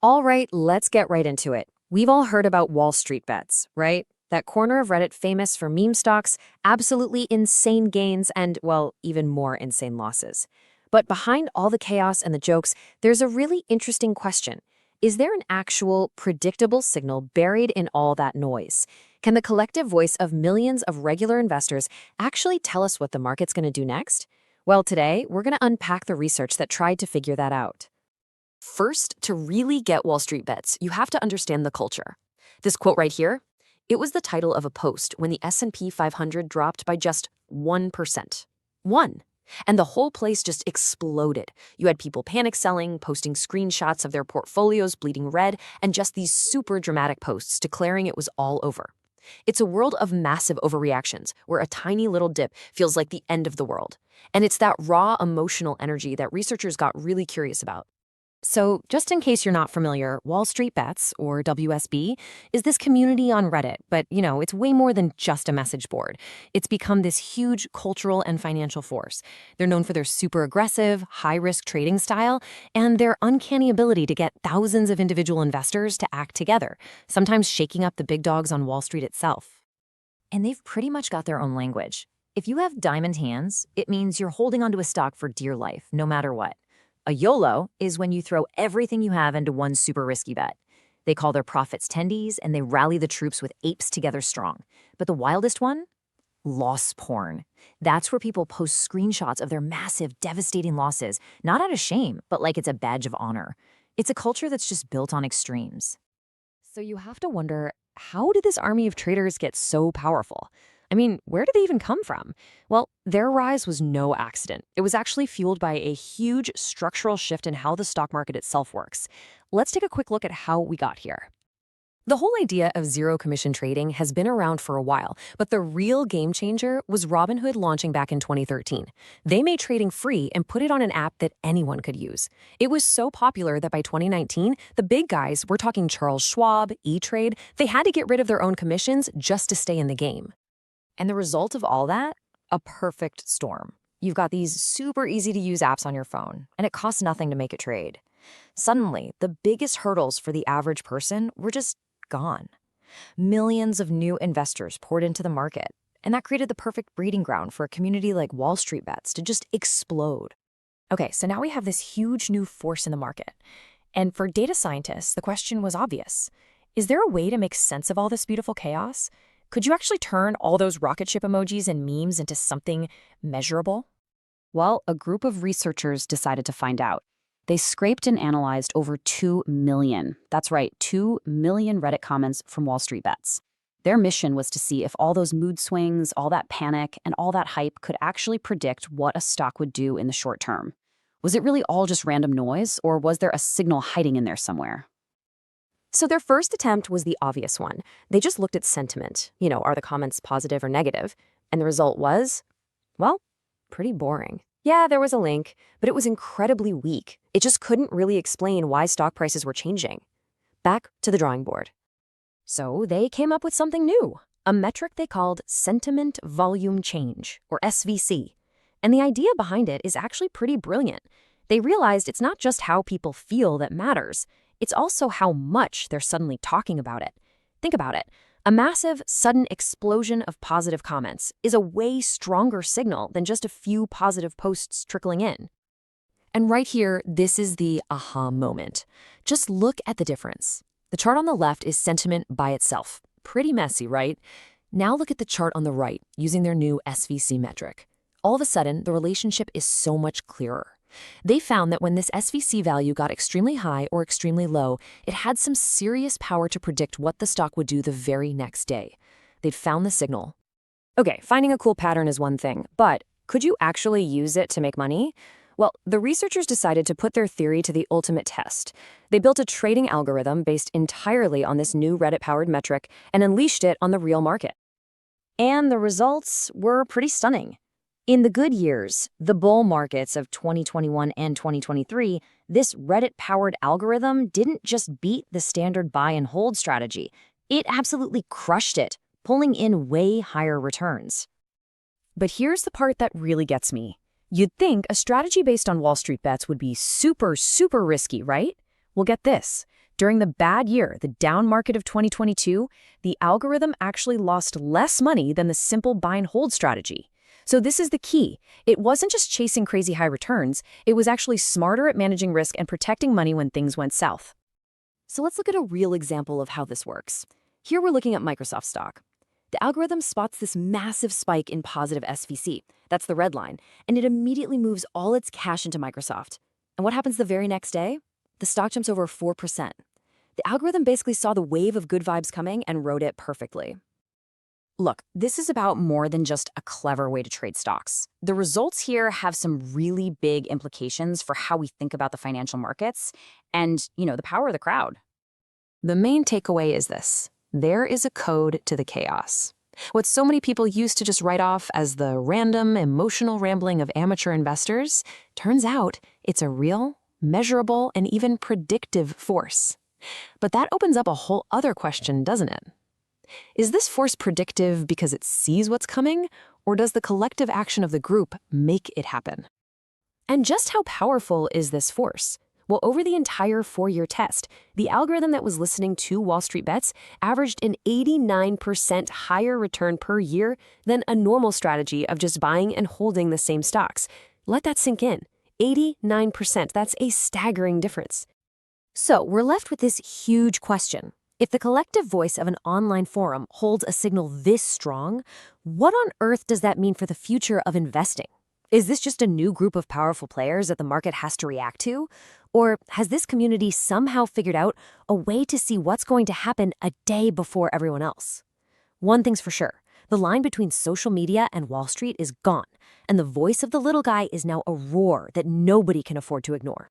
All right, let's get right into it. We've all heard about WallStreetBets, right? That corner of Reddit famous for meme stocks, absolutely insane gains, and, well, even more insane losses. But behind all the chaos and the jokes, there's a really interesting question. Is there an actual, predictable signal buried in all that noise? Can the collective voice of millions of regular investors actually tell us what the market's going to do next? Well, today, we're going to unpack the research that tried to figure that out. First, to really get Wall Street Bets, you have to understand the culture. This quote right here, it was the title of a post when the S&P 500 dropped by just 1%. One. And the whole place just exploded. You had people panic selling, posting screenshots of their portfolios bleeding red, and just these super dramatic posts declaring it was all over. It's a world of massive overreactions, where a tiny little dip feels like the end of the world. And it's that raw emotional energy that researchers got really curious about. So, just in case you're not familiar, Wall Street Bets, or WSB, is this community on Reddit, but, it's way more than just a message board. It's become this huge cultural and financial force. They're known for their super aggressive, high-risk trading style, and their uncanny ability to get thousands of individual investors to act together, sometimes shaking up the big dogs on Wall Street itself. And they've pretty much got their own language. If you have diamond hands, it means you're holding onto a stock for dear life, no matter what. A YOLO is when you throw everything you have into one super risky bet. They call their profits tendies, and they rally the troops with apes together strong. But the wildest one? Loss porn. That's where people post screenshots of their massive, devastating losses, not out of shame, but like it's a badge of honor. It's a culture that's just built on extremes. So you have to wonder, how did this army of traders get so powerful? I mean, where did they even come from? Well, their rise was no accident. It was actually fueled by a huge structural shift in how the stock market itself works. Let's take a quick look at how we got here. The whole idea of zero-commission trading has been around for a while, but the real game changer was Robinhood launching back in 2013. They made trading free and put it on an app that anyone could use. It was so popular that by 2019, the big guys, we're talking Charles Schwab, E-Trade, they had to get rid of their own commissions just to stay in the game. And the result of all that? A perfect storm. You've got these super easy-to-use apps on your phone, and it costs nothing to make a trade. Suddenly, the biggest hurdles for the average person were just gone. Millions of new investors poured into the market, and that created the perfect breeding ground for a community like Wall Street Bets to just explode. Okay, so now we have this huge new force in the market. And for data scientists, the question was obvious. Is there a way to make sense of all this beautiful chaos? Could you actually turn all those rocket ship emojis and memes into something measurable? Well, a group of researchers decided to find out. They scraped and analyzed over 2 million, that's right, 2 million Reddit comments from Wall Street Bets. Their mission was to see if all those mood swings, all that panic, and all that hype could actually predict what a stock would do in the short term. Was it really all just random noise, or was there a signal hiding in there somewhere? So their first attempt was the obvious one. They just looked at sentiment. Are the comments positive or negative? And the result was, well, pretty boring. Yeah, there was a link, but it was incredibly weak. It just couldn't really explain why stock prices were changing. Back to the drawing board. So they came up with something new, a metric they called Sentiment Volume Change, or SVC. And the idea behind it is actually pretty brilliant. They realized it's not just how people feel that matters. It's also how much they're suddenly talking about it. Think about it. A massive, sudden explosion of positive comments is a way stronger signal than just a few positive posts trickling in. And right here, this is the aha moment. Just look at the difference. The chart on the left is sentiment by itself. Pretty messy, right? Now look at the chart on the right, using their new SVC metric. All of a sudden, the relationship is so much clearer. They found that when this SVC value got extremely high or extremely low, it had some serious power to predict what the stock would do the very next day. They'd found the signal. Okay, finding a cool pattern is one thing, but could you actually use it to make money? Well, the researchers decided to put their theory to the ultimate test. They built a trading algorithm based entirely on this new Reddit-powered metric and unleashed it on the real market. And the results were pretty stunning. In the good years, the bull markets of 2021 and 2023, this Reddit-powered algorithm didn't just beat the standard buy and hold strategy. It absolutely crushed it, pulling in way higher returns. But here's the part that really gets me. You'd think a strategy based on Wall Street Bets would be super, super risky, right? Well, get this. During the bad year, the down market of 2022, the algorithm actually lost less money than the simple buy and hold strategy. So this is the key. It wasn't just chasing crazy high returns, it was actually smarter at managing risk and protecting money when things went south. So let's look at a real example of how this works. Here we're looking at Microsoft stock. The algorithm spots this massive spike in positive SVC. That's the red line. And it immediately moves all its cash into Microsoft. And what happens the very next day? The stock jumps over 4%. The algorithm basically saw the wave of good vibes coming and rode it perfectly. Look, this is about more than just a clever way to trade stocks. The results here have some really big implications for how we think about the financial markets and, the power of the crowd. The main takeaway is this. There is a code to the chaos. What so many people used to just write off as the random, emotional rambling of amateur investors, turns out it's a real, measurable, and even predictive force. But that opens up a whole other question, doesn't it? Is this force predictive because it sees what's coming, or does the collective action of the group make it happen? And just how powerful is this force? Well, over the entire 4-year test, the algorithm that was listening to WallStreetBets averaged an 89% higher return per year than a normal strategy of just buying and holding the same stocks. Let that sink in. 89%, that's a staggering difference. So we're left with this huge question. If the collective voice of an online forum holds a signal this strong, what on earth does that mean for the future of investing? Is this just a new group of powerful players that the market has to react to? Or has this community somehow figured out a way to see what's going to happen a day before everyone else? One thing's for sure, the line between social media and Wall Street is gone, and the voice of the little guy is now a roar that nobody can afford to ignore.